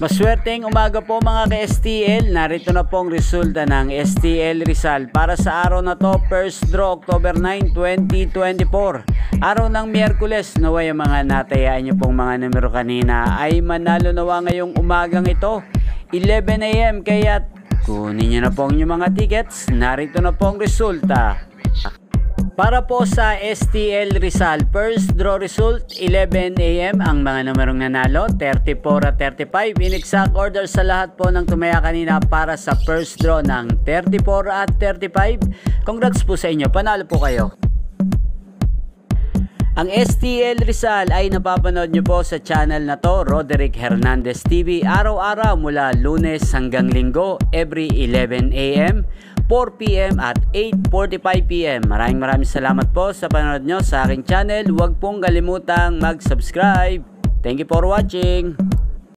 Maswerteng umaga po mga ka-STL. Narito na pong resulta ng STL Rizal para sa araw na to, first draw October 9, 2024. Araw ng Miyerkules. Naway ang mga natayaan nyo pong mga numero kanina ay manalo nawa ngayong umagang ito 11 AM. Kaya kunin nyo na pong yung mga tickets. Narito na pong resulta. Para po sa STL Rizal, first draw result 11 AM ang mga numerong nanalo, 34 at 35. In exact order sa lahat po ng tumaya kanina para sa first draw ng 34 at 35. Congrats po sa inyo, panalo po kayo. Ang STL Rizal ay napapanood nyo po sa channel na to, Roderick Hernandez TV, araw-araw mula Lunes hanggang Linggo, every 11 AM, 4 PM at 8:45 PM. Maraming salamat po sa panonood nyo sa aking channel. Huwag pong kalimutang mag-subscribe. Thank you for watching.